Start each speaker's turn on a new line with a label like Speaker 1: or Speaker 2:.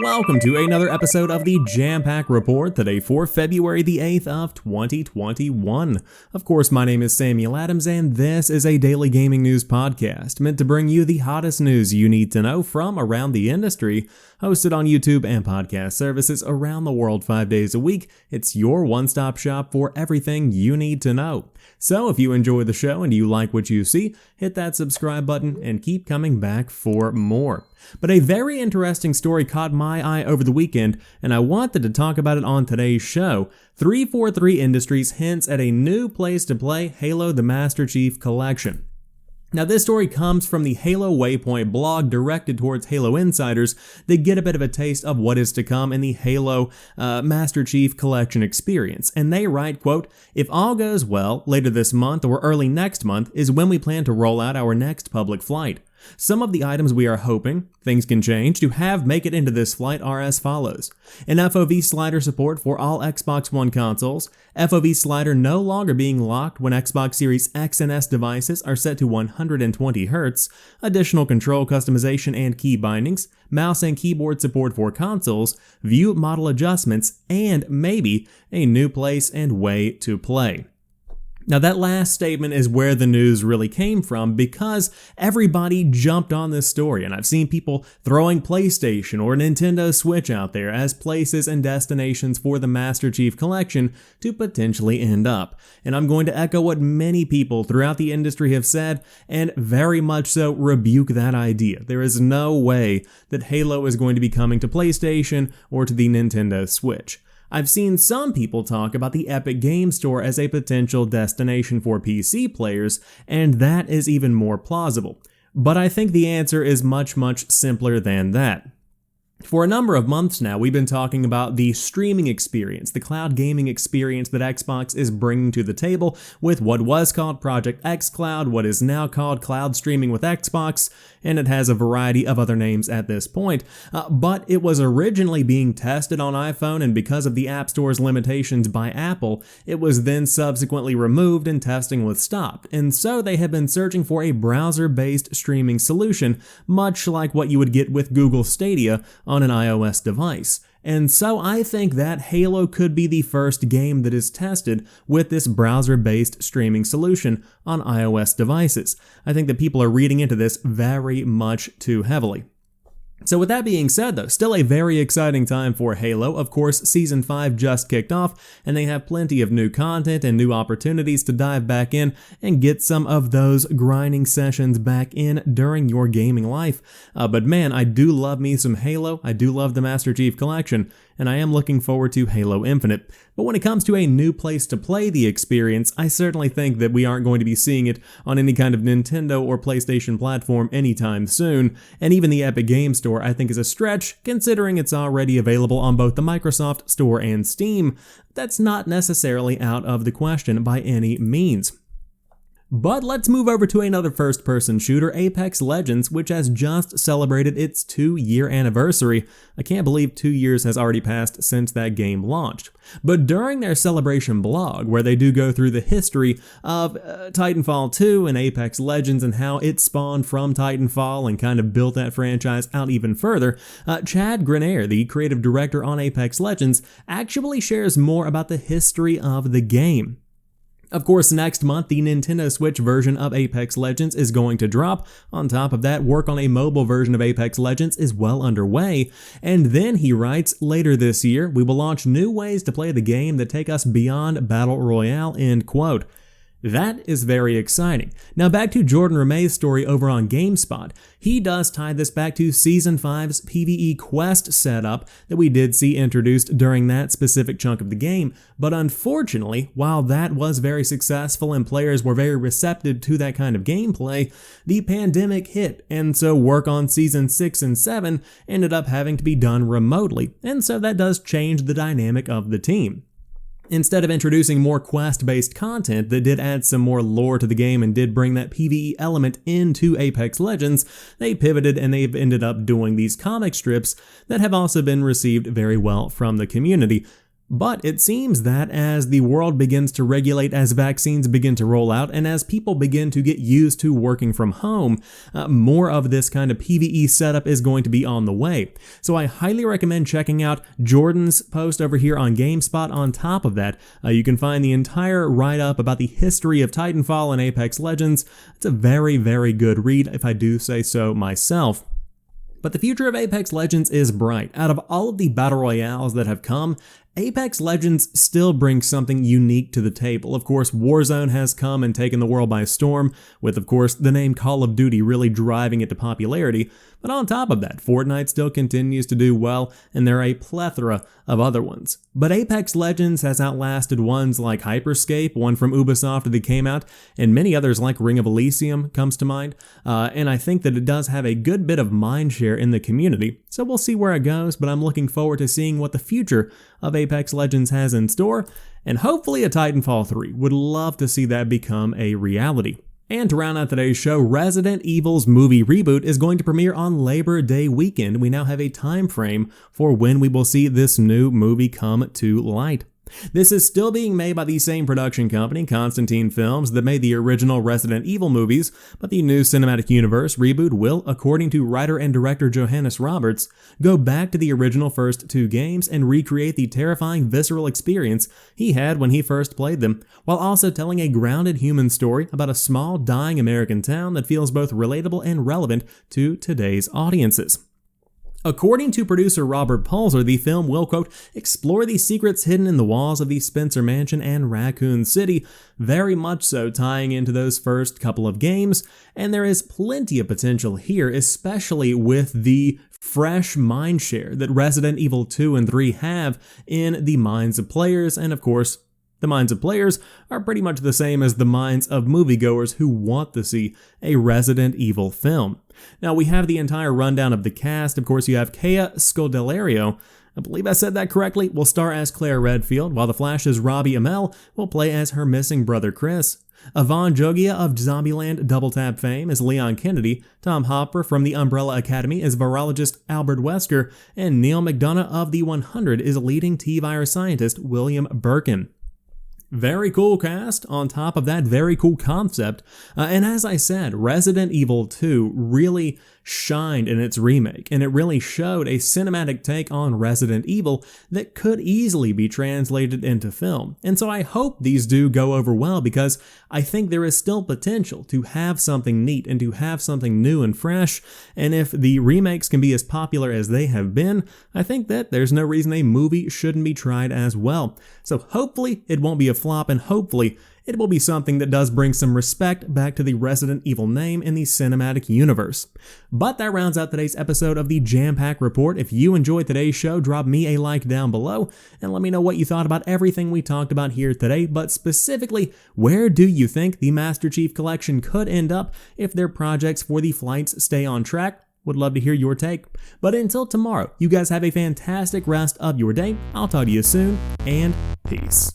Speaker 1: Welcome to another episode of the Jampack Report, today for February the 8th of 2021. Of course, my name is Samuel Adams, and this is a daily gaming news podcast meant to bring you the hottest news you need to know from around the industry. Hosted on YouTube and podcast services around the world 5 days a week, it's your one-stop shop for everything you need to know. So if you enjoy the show and you like what you see, hit that subscribe button and keep coming back for more. But a very interesting story caught my eye over the weekend, and I wanted to talk about it on today's show. 343 Industries hints at a new place to play Halo the Master Chief Collection. Now, this story comes from the Halo Waypoint blog directed towards Halo insiders that get a bit of a taste of what is to come in the Halo Master Chief Collection experience. And they write, quote, "If all goes well, later this month or early next month is when we plan to roll out our next public flight. Some of the items we are hoping, things can change, to have make it into this flight are as follows. An FOV slider support for all Xbox One consoles, FOV slider no longer being locked when Xbox Series X and S devices are set to 120 Hz, additional control customization and key bindings, mouse and keyboard support for consoles, view model adjustments, and maybe a new place and way to play." Now, that last statement is where the news really came from because everybody jumped on this story, and I've seen people throwing PlayStation or Nintendo Switch out there as places and destinations for the Master Chief Collection to potentially end up. And I'm going to echo what many people throughout the industry have said, and very much so rebuke that idea. There is no way that Halo is going to be coming to PlayStation or to the Nintendo Switch. I've seen some people talk about the Epic Game Store as a potential destination for PC players, and that is even more plausible. But I think the answer is much simpler than that. For a number of months now, we've been talking about the streaming experience, the cloud gaming experience that Xbox is bringing to the table with what was called Project xCloud, what is now called Cloud Streaming with Xbox, and it has a variety of other names at this point. But it was originally being tested on iPhone, and because of the App Store's limitations by Apple, it was then subsequently removed and testing was stopped. And so they have been searching for a browser-based streaming solution, much like what you would get with Google Stadia on an iOS device. And so I think that Halo could be the first game that is tested with this browser-based streaming solution on iOS devices. I think that people are reading into this very much too heavily. So with that being said though, still a very exciting time for Halo. Of course, Season 5 just kicked off, and they have plenty of new content and new opportunities to dive back in and get some of those grinding sessions back in during your gaming life. But man, I do love me some Halo, I do love the Master Chief Collection, and I am looking forward to Halo Infinite. But when it comes to a new place to play the experience, I certainly think that we aren't going to be seeing it on any kind of Nintendo or PlayStation platform anytime soon, and even the Epic Game Store I think is a stretch, considering it's already available on both the Microsoft Store and Steam. That's not necessarily out of the question by any means. But let's move over to another first-person shooter, Apex Legends, which has just celebrated its 2-year anniversary. I can't believe 2 years has already passed since that game launched. But during their celebration blog, where they do go through the history of Titanfall 2 and Apex Legends and how it spawned from Titanfall and kind of built that franchise out even further, Chad Grenier, the creative director on Apex Legends, actually shares more about the history of the game. Of course, next month, the Nintendo Switch version of Apex Legends is going to drop. On top of that, work on a mobile version of Apex Legends is well underway. And then he writes, later this year, we will launch new ways to play the game that take us beyond Battle Royale, end quote. That is very exciting. Now back to Jordan Ramey's story over on GameSpot. He does tie this back to Season 5's PvE Quest setup that we did see introduced during that specific chunk of the game, but unfortunately, while that was very successful and players were very receptive to that kind of gameplay, the pandemic hit, and so work on Season 6 and 7 ended up having to be done remotely, and so that does change the dynamic of the team. Instead of introducing more quest-based content that did add some more lore to the game and did bring that PvE element into Apex Legends, they pivoted and they've ended up doing these comic strips that have also been received very well from the community. But it seems that as the world begins to regulate, as vaccines begin to roll out, and as people begin to get used to working from home, more of this kind of PvE setup is going to be on the way. So I highly recommend checking out Jordan's post over here on GameSpot. On top of that, you can find the entire write-up about the history of Titanfall and Apex Legends. It's a very, very good read, if I do say so myself. But the future of Apex Legends is bright. Out of all of the battle royales that have come, Apex Legends still brings something unique to the table. Of course, Warzone has come and taken the world by storm, with of course the name Call of Duty really driving it to popularity. But on top of that, Fortnite still continues to do well, and there are a plethora of other ones. But Apex Legends has outlasted ones like Hyperscape, one from Ubisoft that came out, and many others like Ring of Elysium comes to mind. And I think that it does have a good bit of mindshare in the community. So we'll see where it goes, but I'm looking forward to seeing what the future of Apex Legends has in store, and hopefully a Titanfall 3. Would love to see that become a reality. And to round out today's show, Resident Evil's movie reboot is going to premiere on Labor Day weekend. We now have a time frame for when we will see this new movie come to light. This is still being made by the same production company, Constantine Films, that made the original Resident Evil movies, but the new cinematic universe reboot will, according to writer and director Johannes Roberts, go back to the original first two games and recreate the terrifying visceral experience he had when he first played them, while also telling a grounded human story about a small, dying American town that feels both relatable and relevant to today's audiences. According to producer Robert Pulzer, the film will, quote, explore the secrets hidden in the walls of the Spencer Mansion and Raccoon City, very much so tying into those first couple of games, and there is plenty of potential here, especially with the fresh mindshare that Resident Evil 2 and 3 have in the minds of players, and of course, the minds of players are pretty much the same as the minds of moviegoers who want to see a Resident Evil film. Now, we have the entire rundown of the cast. Of course, you have Kea Scodelario, I believe I said that correctly, will star as Claire Redfield, while The Flash's Robbie Amell will play as her missing brother Chris. Yvonne Jogia of Zombieland Double Tap fame is Leon Kennedy, Tom Hopper from the Umbrella Academy is virologist Albert Wesker, and Neil McDonough of The 100 is leading T-virus scientist William Birkin. Very cool cast, on top of that, very cool concept, and as I said, Resident Evil 2 really shined in its remake, and it really showed a cinematic take on Resident Evil that could easily be translated into film. And so I hope these do go over well, because I think there is still potential to have something neat and to have something new and fresh, and if the remakes can be as popular as they have been, I think that there's no reason a movie shouldn't be tried as well. So hopefully it won't be a flop, and hopefully it will be something that does bring some respect back to the Resident Evil name in the cinematic universe. But that rounds out today's episode of the Jampack Report. If you enjoyed today's show, drop me a like down below and let me know what you thought about everything we talked about here today, but specifically, where do you think the Master Chief Collection could end up if their projects for the flights stay on track? Would love to hear your take. But until tomorrow, you guys have a fantastic rest of your day. I'll talk to you soon, and peace.